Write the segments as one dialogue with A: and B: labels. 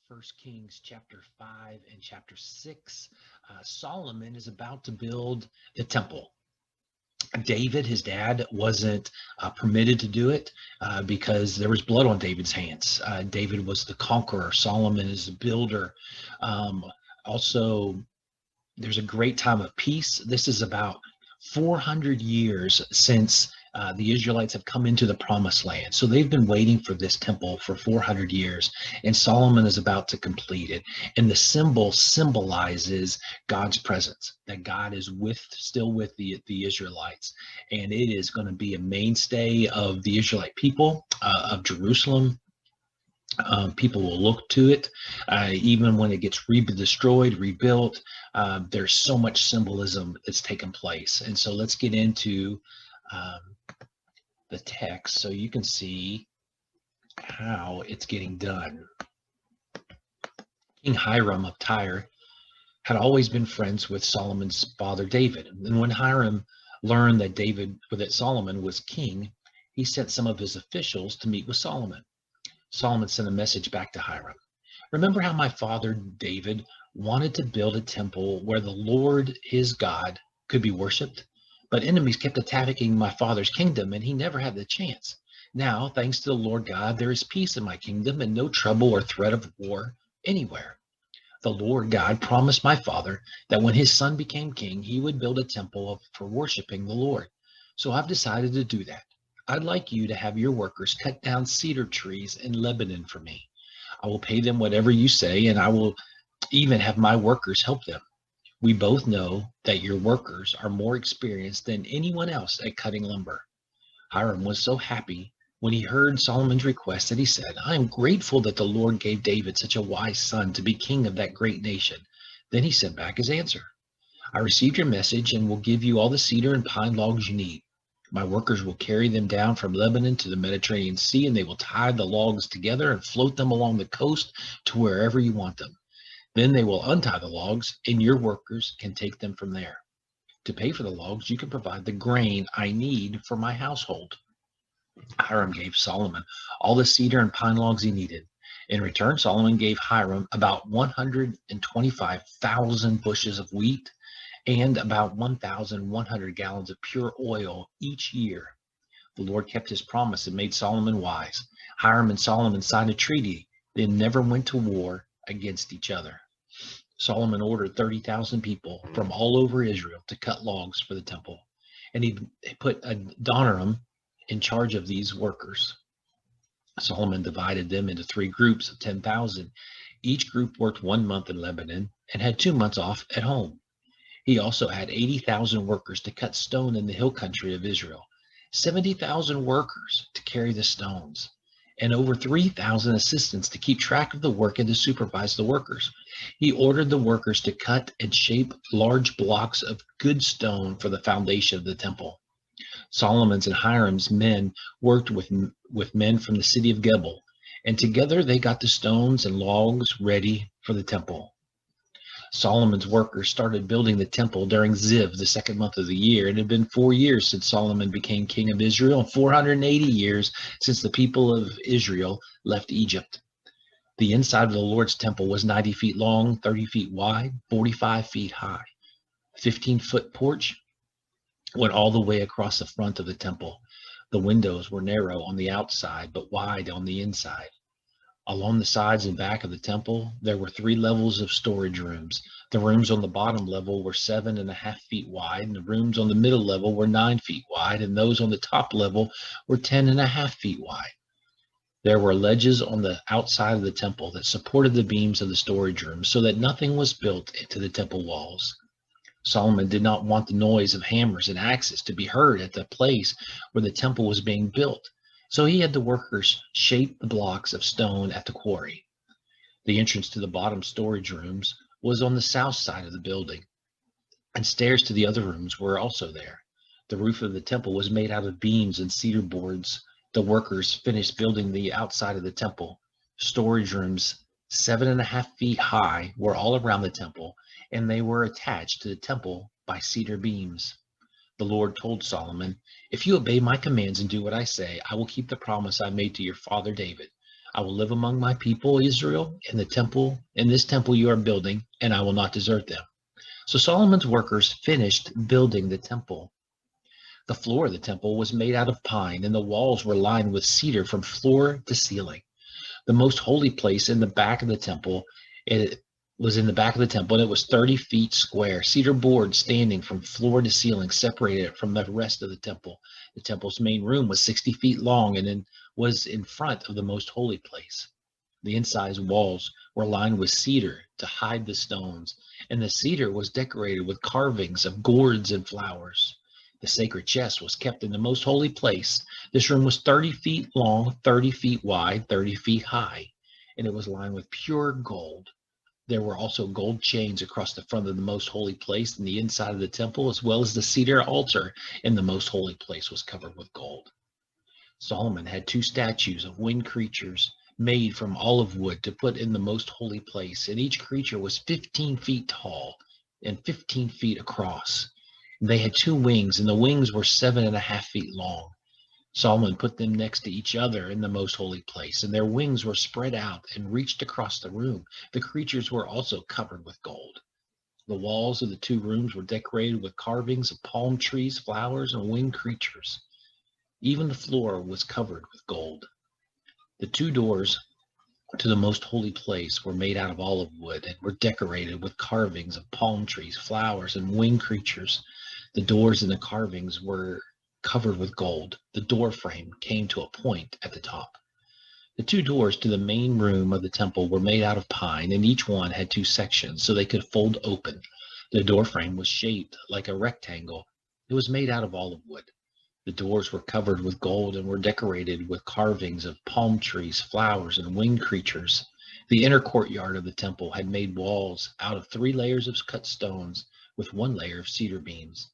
A: First Kings chapter 5 and chapter 6. Solomon is about to build the temple. David, his dad, wasn't permitted to do it because there was blood on David's hands. David was the conqueror. Solomon is the builder. Um, Also, there's a great time of peace. This is about 400 years since the Israelites have come into the promised land. So they've been waiting for this temple for 400 years, and Solomon is about to complete it. And the symbol symbolizes God's presence, that God is still with the Israelites. And it is going to be a mainstay of the Israelite people of Jerusalem. People will look to it, even when it gets destroyed, rebuilt. There's so much symbolism that's taken place. And so let's get into um, the text so you can see how it's getting done. King Hiram of Tyre had always been friends with Solomon's father David. And when Hiram learned that Solomon was king, he sent some of his officials to meet with Solomon. Solomon sent a message back to Hiram. Remember how my father David wanted to build a temple where the Lord, his God, could be worshiped? But enemies kept attacking my father's kingdom, and he never had the chance. Now, thanks to the Lord God, there is peace in my kingdom and no trouble or threat of war anywhere. The Lord God promised my father that when his son became king, he would build a temple for worshiping the Lord. So I've decided to do that. I'd like you to have your workers cut down cedar trees in Lebanon for me. I will pay them whatever you say, and I will even have my workers help them. We both know that your workers are more experienced than anyone else at cutting lumber. Hiram was so happy when he heard Solomon's request that he said, I am grateful that the Lord gave David such a wise son to be king of that great nation. Then he sent back his answer. I received your message and will give you all the cedar and pine logs you need. My workers will carry them down from Lebanon to the Mediterranean Sea, and they will tie the logs together and float them along the coast to wherever you want them. Then they will untie the logs, and your workers can take them from there. To pay for the logs, you can provide the grain I need for my household. Hiram gave Solomon all the cedar and pine logs he needed. In return, Solomon gave Hiram about 125,000 bushels of wheat and about 1,100 gallons of pure oil each year. The Lord kept his promise and made Solomon wise. Hiram and Solomon signed a treaty. They never went to war against each other. Solomon ordered 30,000 people from all over Israel to cut logs for the temple, and he put Adoniram in charge of these workers. Solomon divided them into three groups of 10,000. Each group worked 1 month in Lebanon and had 2 months off at home. He also had 80,000 workers to cut stone in the hill country of Israel, 70,000 workers to carry the stones, and over 3,000 assistants to keep track of the work and to supervise the workers. He ordered the workers to cut and shape large blocks of good stone for the foundation of the temple. Solomon's and Hiram's men worked with men from the city of Gebel, and together they got the stones and logs ready for the temple. Solomon's workers started building the temple during Ziv, the second month of the year. It had been 4 years since Solomon became king of Israel, and 480 years since the people of Israel left Egypt. The inside of the Lord's temple was 90 feet long, 30 feet wide, 45 feet high. A 15-foot porch went all the way across the front of the temple. The windows were narrow on the outside, but wide on the inside. Along the sides and back of the temple, there were 3 levels of storage rooms. The rooms on the bottom level were 7.5 feet wide, and the rooms on the middle level were 9 feet wide, and those on the top level were 10.5 feet wide. There were ledges on the outside of the temple that supported the beams of the storage rooms so that nothing was built into the temple walls. Solomon did not want the noise of hammers and axes to be heard at the place where the temple was being built. So he had the workers shape the blocks of stone at the quarry. The entrance to the bottom storage rooms was on the south side of the building, and stairs to the other rooms were also there. The roof of the temple was made out of beams and cedar boards. The workers finished building the outside of the temple. Storage rooms 7.5 feet high were all around the temple, and they were attached to the temple by cedar beams. The Lord told Solomon, if you obey my commands and do what I say, I will keep the promise I made to your father David. I will live among my people Israel in this temple you are building, and I will not desert them. So Solomon's workers finished building the temple. The floor of the temple was made out of pine, and the walls were lined with cedar from floor to ceiling. The most holy place in the back of the temple, it was in the back of the temple, and it was 30 feet square. Cedar boards standing from floor to ceiling separated it from the rest of the temple. The temple's main room was 60 feet long and was in front of the most holy place. The inside walls were lined with cedar to hide the stones, and the cedar was decorated with carvings of gourds and flowers. The sacred chest was kept in the most holy place. This room was 30 feet long, 30 feet wide, 30 feet high, and it was lined with pure gold. There were also gold chains across the front of the most holy place and the inside of the temple, as well as the cedar altar in the most holy place was covered with gold. Solomon had 2 statues of winged creatures made from olive wood to put in the most holy place, and each creature was 15 feet tall and 15 feet across. They had 2 wings, and the wings were 7.5 feet long. Solomon put them next to each other in the most holy place, and their wings were spread out and reached across the room. The creatures were also covered with gold. The walls of the 2 rooms were decorated with carvings of palm trees, flowers, and winged creatures. Even the floor was covered with gold. The 2 doors to the most holy place were made out of olive wood and were decorated with carvings of palm trees, flowers, and winged creatures. The doors and the carvings were covered with gold. The door frame came to a point at the top. The 2 doors to the main room of the temple were made out of pine, and each one had 2 sections so they could fold open. The door frame was shaped like a rectangle. It was made out of olive wood. The doors were covered with gold and were decorated with carvings of palm trees, flowers, and winged creatures. The inner courtyard of the temple had made walls out of 3 layers of cut stones with 1 layer of cedar beams.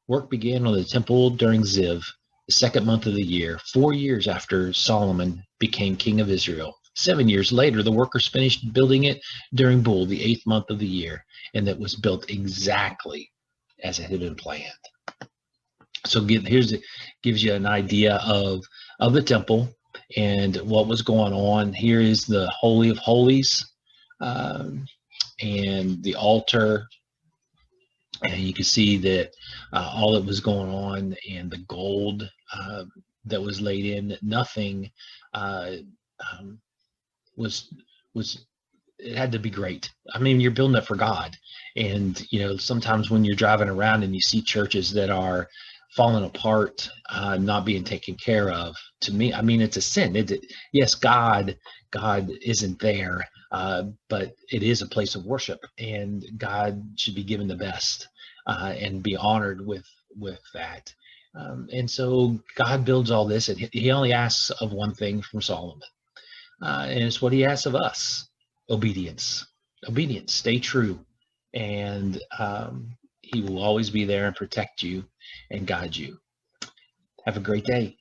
A: Work began on the temple during Ziv, the 2nd month of the year, 4 years after Solomon became king of Israel. 7 years later, the workers finished building it during Bul, the 8th month of the year, and it was built exactly as it had been planned. So gives you an idea of the temple and what was going on. Here is the Holy of Holies, and the altar. And you can see that all that was going on and the gold that was laid in, nothing was it had to be great. I mean, you're building it for God. And, sometimes when you're driving around and you see churches that are falling apart, not being taken care of, to me, I mean, it's a sin. Yes, God isn't there, but it is a place of worship, and God should be given the best and be honored with that. And so God builds all this, and he only asks of one thing from Solomon, and it's what he asks of us: obedience. Stay true, and he will always be there and protect you and guide you. Have a great day.